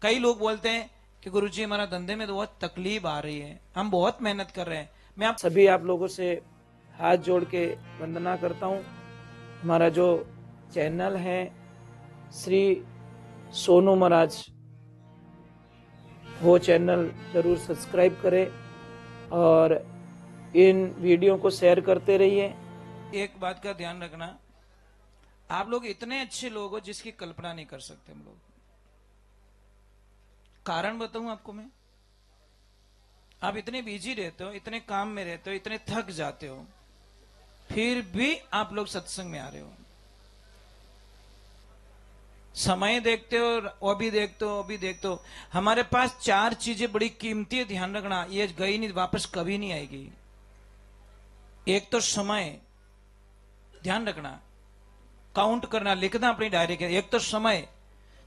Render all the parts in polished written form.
कई लोग बोलते हैं कि गुरुजी हमारा धंधे में तो बहुत तकलीफ आ रही है, हम बहुत मेहनत कर रहे हैं। मैं आप सभी आप लोगों से हाथ जोड़ के वंदना करता हूँ। हमारा जो चैनल है श्री सोनू महाराज, वो चैनल जरूर सब्सक्राइब करें और इन वीडियो को शेयर करते रहिए। एक बात का ध्यान रखना, आप लोग इतने अच्छे लोग हो जिसकी कल्पना नहीं कर सकते हम लोग। कारण बताऊं आपको मैं, आप इतने बिजी रहते हो, इतने काम में रहते हो, इतने थक जाते हो, फिर भी आप लोग सत्संग में आ रहे हो। समय देखते हो, वो भी देखते हो, वो भी देखते हो। हमारे पास 4 चीजें बड़ी कीमती है, ध्यान रखना, ये गई नहीं, वापस कभी नहीं आएगी। एक तो समय, ध्यान रखना, काउंट करना, लिखना अपनी डायरी के। एक तो समय,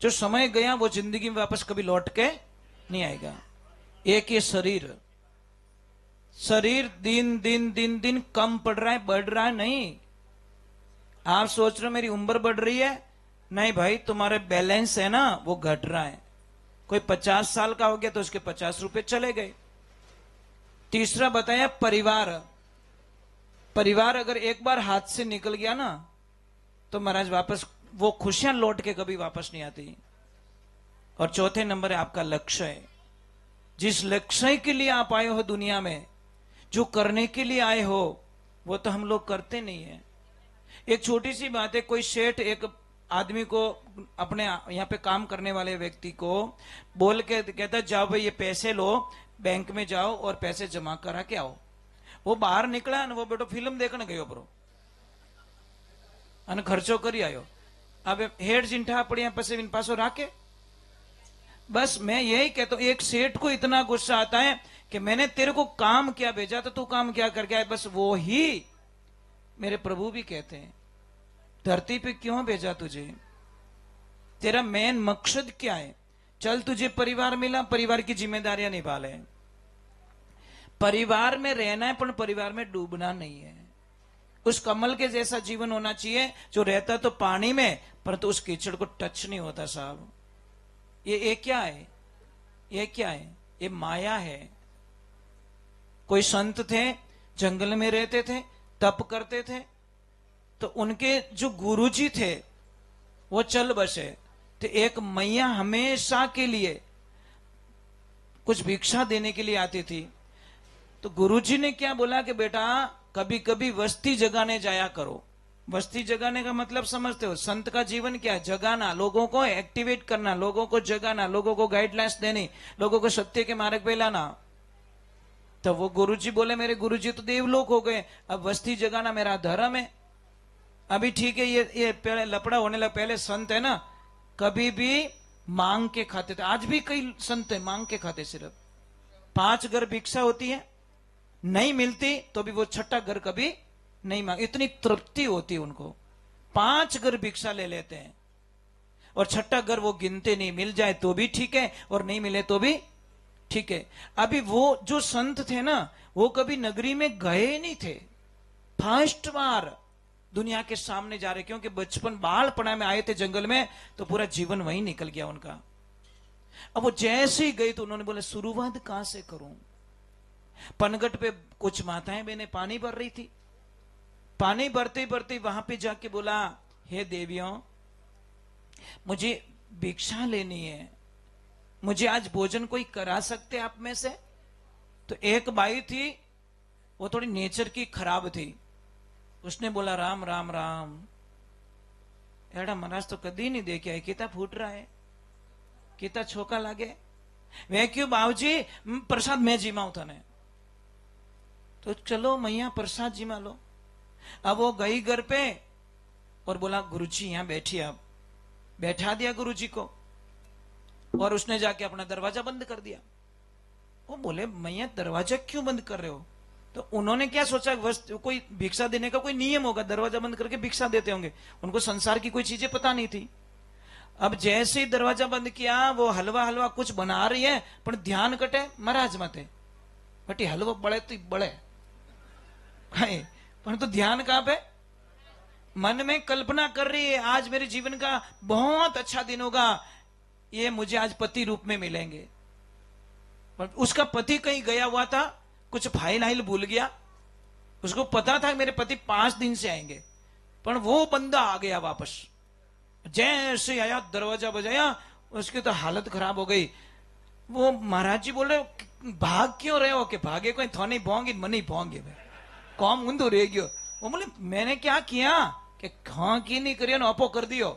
जो समय गया वो जिंदगी में वापस कभी लौट के नहीं आएगा। एक ये शरीर, शरीर दिन दिन दिन दिन कम पड़ रहा है, बढ़ रहा है नहीं। आप सोच रहे हो मेरी उम्र बढ़ रही है, नहीं भाई, तुम्हारे बैलेंस है ना वो घट रहा है। कोई 50 साल का हो गया तो उसके 50 रुपए चले गए। तीसरा बताया परिवार, परिवार अगर एक बार हाथ से निकल गया ना तो महाराज वापस वो खुशियां लौट के कभी वापस नहीं आती। और चौथे नंबर है आपका लक्ष्य। जिस लक्ष्य के लिए आप आए हो दुनिया में, जो करने के लिए आए हो, वो तो हम लोग करते नहीं है। एक छोटी सी बात है, कोई सेठ एक आदमी को, अपने यहाँ पे काम करने वाले व्यक्ति को बोल के कहता जाओ भाई ये पैसे लो, बैंक में जाओ और पैसे जमा करा के आओ। वो बाहर निकला ने वो बेटो फिल्म देखने गयो परो અને ખર્ચો કરી આવ્યો। હવે હેડ ચિંઠા પડ્યા પછી इन पासो राखे। बस मैं यही कहता हूं, एक सेठ को इतना गुस्सा आता है कि मैंने तेरे को काम क्या भेजा तो तू काम क्या करके आया। बस वो ही मेरे प्रभु भी कहते हैं, धरती पे क्यों भेजा तुझे, तेरा मेन मकसद क्या है। चल तुझे परिवार मिला, परिवार की जिम्मेदारियां निभा ले। परिवार में रहना है पर परिवार में डूबना नहीं है। उस कमल के जैसा जीवन होना चाहिए जो रहता तो पानी में परंतु उस कीचड़ को टच नहीं होता साहब। ये क्या है, ये क्या है, ये माया है। कोई संत थे, जंगल में रहते थे, तप करते थे, तो उनके जो गुरुजी थे वो चल बसे। तो एक मैया हमेशा के लिए कुछ भिक्षा देने के लिए आती थी। तो गुरुजी ने क्या बोला कि बेटा कभी कभी वस्ती जगाने जाया करो। वस्ती जगाने का मतलब समझते हो, संत का जीवन क्या है, जगाना, लोगों को एक्टिवेट करना, लोगों को जगाना, लोगों को गाइडलाइंस देनी, लोगों को सत्य के मार्ग पे लाना। तो वो गुरुजी बोले मेरे गुरुजी तो देवलोक हो गए, अब वस्ती जगाना मेरा धर्म है। अभी ठीक है, ये पहले लपड़ा होने लगा। पहले संत है ना कभी भी मांग के खाते थे, आज भी कई संत है मांग के खाते। सिर्फ 5 घर भिक्षा होती है, नहीं मिलती तो भी वो छठा घर कभी नहीं मांग, इतनी तृप्ति होती है उनको। 5 घर भिक्षा ले लेते हैं और छठा घर वो गिनते नहीं, मिल जाए तो भी ठीक है और नहीं मिले तो भी ठीक है। अभी वो जो संत थे ना वो कभी नगरी में गए नहीं थे, फर्स्ट बार दुनिया के सामने जा रहे, क्योंकि बचपन बालपना में आए थे जंगल में तो पूरा जीवन वहीं निकल गया उनका। अब वो जैसे ही गई तो उन्होंने बोले शुरुआत कहां से करूं। पनगट पे कुछ माताएं बहनें पानी भर रही थी, पानी भरते भरते वहां पे जाके बोला हे देवियों मुझे भिक्षा लेनी है, मुझे आज भोजन कोई करा सकते आप में से। तो एक बाई थी वो थोड़ी नेचर की खराब थी, उसने बोला राम राम राम। एड़ा महाराज तो कदी नहीं देखे, कितना फूट रहा है, कितना छोका लागे। वे क्यों बाबूजी प्रसाद मैं जीमाऊ था ने। तो चलो मैया प्रसाद जिमा लो। अब वो गई घर पे और बोला गुरुजी यहां बैठिए। आप बैठा दिया गुरुजी को और उसने जाके अपना दरवाजा बंद कर दिया। वो बोले मैया दरवाजा क्यों बंद कर रहे हो। तो उन्होंने क्या सोचा, कोई भिक्षा देने का कोई नियम होगा, दरवाजा बंद करके भिक्षा देते होंगे। उनको संसार की कोई चीजें पता नहीं थी। अब जैसे ही दरवाजा बंद किया वो हलवा हलवा कुछ बना रही है पर ध्यान कटे महाराज माते बटी हलवा बड़े तो बड़े पर तो ध्यान कहां पे, मन में कल्पना कर रही है आज मेरे जीवन का बहुत अच्छा दिन होगा, ये मुझे आज पति रूप में मिलेंगे। पर उसका पति कहीं गया हुआ था, कुछ फाइल आइल भूल गया। उसको पता था मेरे पति 5 दिन से आएंगे, पर वो बंदा आ गया वापस। जैसे आया दरवाजा बजाया, उसकी तो हालत खराब हो गई। वो महाराज जी बोल रहे भाग क्यों रहे हो? कि भागे कोई थो नहीं भोंगी मन ही भोंगे कौम ऊंधो रह गयो। वो बोले मैंने क्या किया कि हाँ की नहीं करियो ना अपो कर दियो,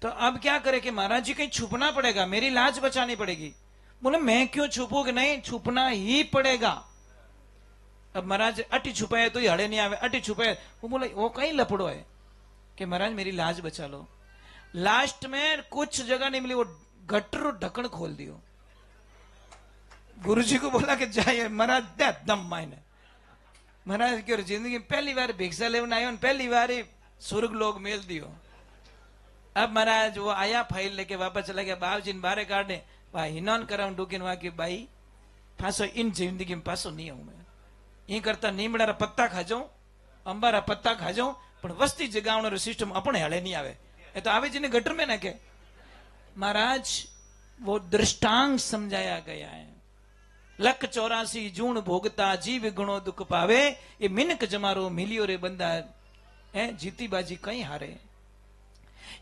तो अब क्या करे कि महाराज जी कहीं छुपना पड़ेगा, मेरी लाज बचानी पड़ेगी। बोले मैं क्यों छुपू? कि नहीं छुपना ही पड़ेगा। अब महाराज अटी छुपाए तो हड़े नहीं आवे, अटी छुपाए। वो बोले वो कहीं लपड़ो है कि महाराज मेरी लाज बचा लो। लास्ट में कुछ जगह नहीं मिली, वो गटर ढक्कन खोल दियो। गुरुजी को बोला कि जाइए महाराज दे दम मायने। महाराज की जिंदगी में पहली बार भिक्षा लेवन आयो, पहली बार ही स्वर्ग लोग मेल दियो। अब महाराज वो आया फाइल लेके वापस चला गया। बाबूजी ने बारे काटे भाई हिनोन कराऊं डूकिन वहां की भाई पासो इन जिंदगी में पासो नहीं आऊं मैं। ये करता नीमड़ा पत्ता खा जाऊं, अंबारा पत्ता खा जाऊं, पर वस्ती जगावनो सिस्टम अपने हले नहीं आवे। ये तो आवे जी ने गटर में नाखे। महाराज वो दृष्टांत समझाया गया है। 184 जून भोगता जीव गुणो दुख पावे, ये मिनक जमारो मिलियो रे बंदा है जीती बाजी कहीं हारे।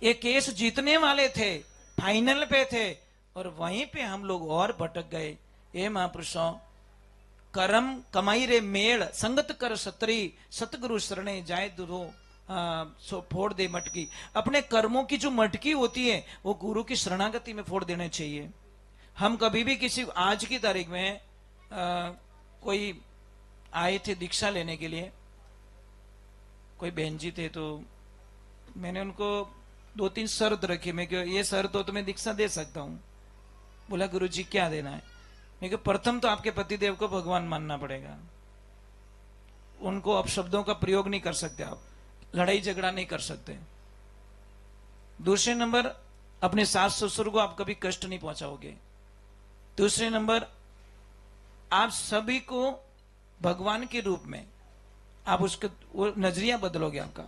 ये केस जीतने वाले थे, फाइनल पे थे, और वहीं पे हम लोग और भटक गए। ये महापुरुषों कर्म कमाई रे मेल संगत कर सतरी सतगुरु शरणे जाए दुरो सो फोड़ दे मटकी। अपने कर्मों की जो मटकी होती है वो गुरु की शरणागति में फोड़ देने चाहिए। हम कभी भी किसी आज की तारीख में कोई आए थे दीक्षा लेने के लिए, कोई बहन जी थे, तो मैंने उनको 2-3 शर्त रखी। मैं क्यों ये शर्त हो तो मैं दीक्षा दे सकता हूं। बोला गुरु जी क्या देना है? मैं कि प्रथम तो आपके पतिदेव को भगवान मानना पड़ेगा, उनको अपशब्दों का प्रयोग नहीं कर सकते आप, लड़ाई झगड़ा नहीं कर सकते। दूसरे नंबर अपने सास ससुर को आप कभी कष्ट नहीं पहुंचाओगे। दूसरे नंबर आप सभी को भगवान के रूप में आप उसके वो नजरिया बदलोगे आपका।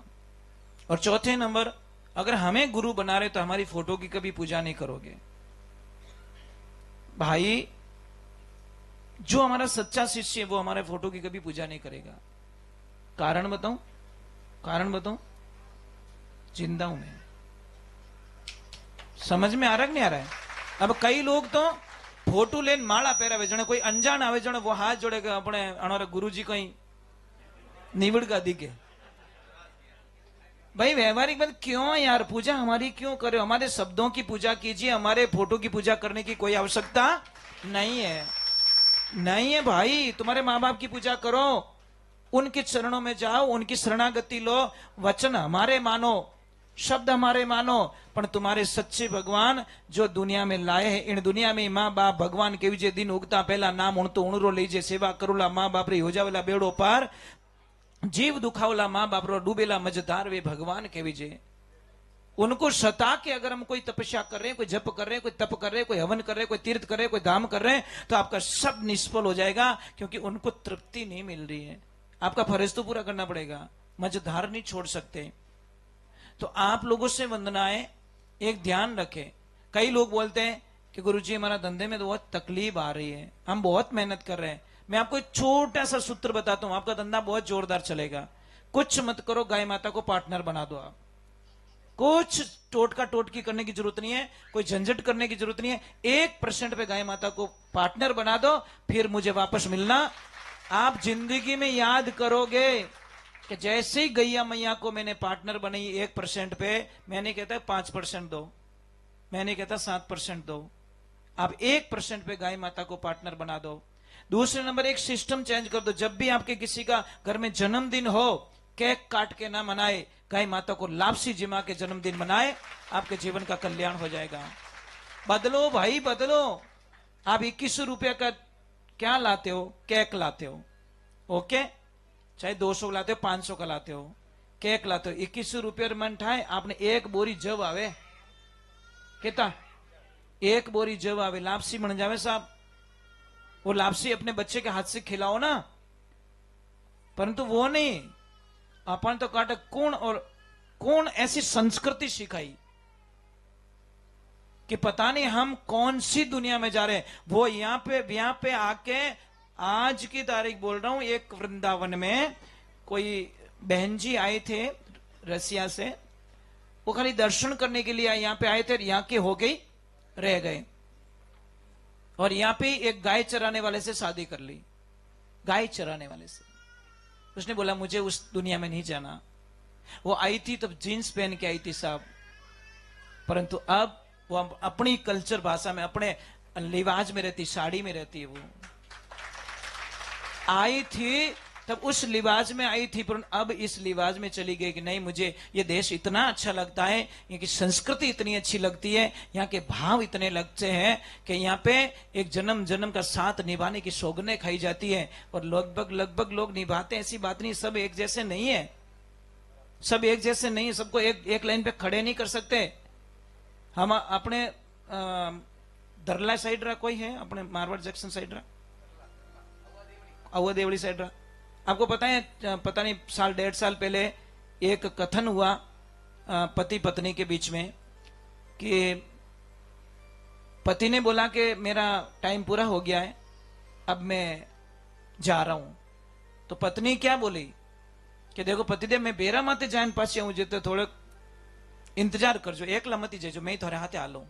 और चौथे नंबर अगर हमें गुरु बना रहे तो हमारी फोटो की कभी पूजा नहीं करोगे। भाई जो हमारा सच्चा शिष्य है वो हमारे फोटो की कभी पूजा नहीं करेगा। कारण बताऊं? कारण बताऊं? जिंदा हूं मैं। समझ में आ रहा है कि नहीं आ रहा है? अब कई लोग तो फोटो लेन माला पहरावे, जने कोई अनजान आवे जने वो हाथ जोड़ेगा अपने अणारे गुरुजी कहीं निवड़ का दिखे। भाई व्यवहारिक बात क्यों यार, पूजा हमारी क्यों करे? हमारे शब्दों की पूजा कीजिए, हमारे फोटो की पूजा करने की कोई आवश्यकता नहीं है। नहीं है भाई, तुम्हारे माँ बाप की पूजा करो, उनके चरणों में जाओ, उनकी शरणागति लो, वचन हमारे मानो, शब्द हमारे मानो, पर तुम्हारे सच्चे भगवान जो दुनिया में लाए हैं, इन दुनिया में माँ बाप भगवान के विजय दिन उगता पहला नाम उण तो उणरो लीजिए, सेवा करोला माँ बाप रे हो जावेला बेड़ो पार, जीव दुखावला माँ बाप रो डूबेला मझधार वे भगवान के विजय। उनको सता के अगर हम कोई तपस्या कर रहे हैं, कोई जप कर रहे हैं, कोई तप कर रहे हैं, कोई हवन कर रहे हैं, कोई तीर्थ कर रहे हैं, कोई धाम कर रहे हैं, तो आपका सब निष्फल हो जाएगा, क्योंकि उनको तृप्ति नहीं मिल रही है। आपका फर्ज तो पूरा करना पड़ेगा, मझधार नहीं छोड़ सकते। तो आप लोगों से वंदनाएं, एक ध्यान रखें। कई लोग बोलते हैं कि गुरुजी हमारा धंधे में तो बहुत तकलीफ आ रही है, हम बहुत मेहनत कर रहे हैं। मैं आपको एक छोटा सा सूत्र बताता हूं, आपका धंधा बहुत जोरदार चलेगा। कुछ मत करो, गाय माता को पार्टनर बना दो। आप कुछ टोटका टोटकी करने की जरूरत नहीं है, कोई झंझट करने की जरूरत नहीं है। 1% पे गाय माता को पार्टनर बना दो, फिर मुझे वापस मिलना। आप जिंदगी में याद करोगे कि जैसे ही गैया मैया को मैंने पार्टनर बनाई 1% पे, मैं नहीं कहता 5% दो, मैं नहीं कहता 7% दो, आप 1% पे गाय माता को पार्टनर बना दो। दूसरे नंबर एक सिस्टम चेंज कर दो, जब भी आपके किसी का घर में जन्मदिन हो, केक काट के ना मनाए, गाय माता को लापसी जिमा के जन्मदिन मनाए, आपके जीवन का कल्याण हो जाएगा। बदलो भाई बदलो। आप 2100 रुपया का क्या लाते हो? केक लाते हो, ओके, चाहे 200 लाते हो, 500 का लाते हो, केक लाते हो, 2100 रुपया मन ठाए, आपने एक बोरी जब आवे, कितना? एक बोरी जब आवे, लापसी बन जावे साहब। वो लापसी अपने बच्चे के हाथ से खिलाओ ना, परंतु वो नहीं। अपन तो काटे कौन, और कौन ऐसी संस्कृति सिखाई कि पता नहीं हम कौन सी दुनिया में जा रहे हैं। वो यहाँ पे आके, आज की तारीख बोल रहा हूं, एक वृंदावन में कोई बहन जी आए थे रसिया से, वो खाली दर्शन करने के लिए यहाँ पे आए थे, यहाँ के हो गई, रह गए, और यहाँ पे एक गाय चराने वाले से शादी कर ली, गाय चराने वाले से। उसने बोला मुझे उस दुनिया में नहीं जाना। वो आई थी तब जीन्स पहन के आई थी साहब, परंतु अब वो अपनी कल्चर भाषा में, अपने लिवाज में रहती, साड़ी में रहती है। वो आई थी तब उस लिवाज में आई थी, पर अब इस लिवाज में चली गई कि नहीं, मुझे ये देश इतना अच्छा लगता है, यहाँ की संस्कृति इतनी अच्छी लगती है, यहाँ के भाव इतने लगते हैं कि यहाँ पे एक जन्म जन्म का साथ निभाने की सौगंधें खाई जाती है, और लगभग लोग निभाते हैं। ऐसी बात नहीं, सब एक जैसे नहीं है, सब एक जैसे नहीं है, सबको एक लाइन पे खड़े नहीं कर सकते। हम अपने दरला साइड रहा कोई है, अपने मारवाड़ जंक्शन साइड रहा, अहुआ देवड़ी साइड रहा, आपको पता है, पता नहीं साल 1.5 साल पहले एक कथन हुआ पति पत्नी के बीच में, कि पति ने बोला कि मेरा टाइम पूरा हो गया है, अब मैं जा रहा हूं। तो पत्नी क्या बोली कि देखो पतिदेव, मैं बेरा माते जान पास हूं, तो थोड़े इंतजार करजो, एकला मती जेजो, मैं थोड़े हाथे आ लूं।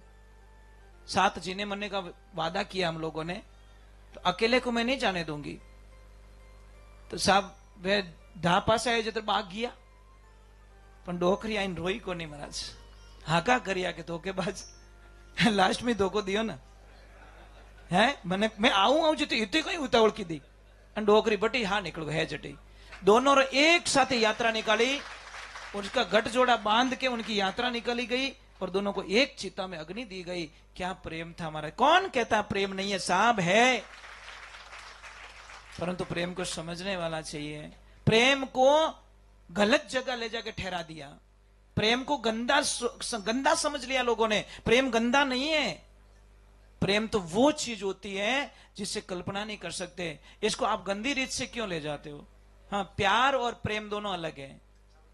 साथ जीने मरने का वादा किया हम लोगों ने, तो अकेले को मैं नहीं जाने दूंगी। तो साहब वे धा पास आए जो बाग गया, पण डोकरी आईन रोई को नहीं महाराज, हाका करिया के धोखेबाज, लास्ट में धोखो दियो ना है, मैंने मैं आऊं जो तो इतनी कहीं उतावल की दी, डोकरी बटी हाँ निकल है जटी। दोनों एक साथ यात्रा निकाली, उसका गठजोड़ा बांध के उनकी यात्रा निकाली गई, और दोनों को एक चिता में अग्नि दी गई। क्या प्रेम था हमारा। कौन कहता प्रेम नहीं है, साहब है, परंतु प्रेम को समझने वाला चाहिए। प्रेम को गलत जगह ले जाके ठहरा दिया, प्रेम को गंदा समझ लिया लोगों ने। प्रेम गंदा नहीं है, प्रेम तो वो चीज होती है जिससे कल्पना नहीं कर सकते। इसको आप गंदी रीत से क्यों ले जाते हो। हाँ, प्यार और प्रेम दोनों अलग है।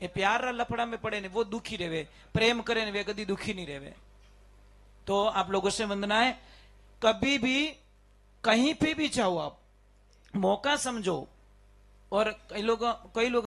ये प्यार लफड़ा में पड़े ने वो दुखी रहे, प्रेम करे ने वे कभी दुखी नहीं रहे। तो आप लोगों से वंदना है, कभी भी कहीं पे भी जाओ आप, मौका समझो। और कई लोग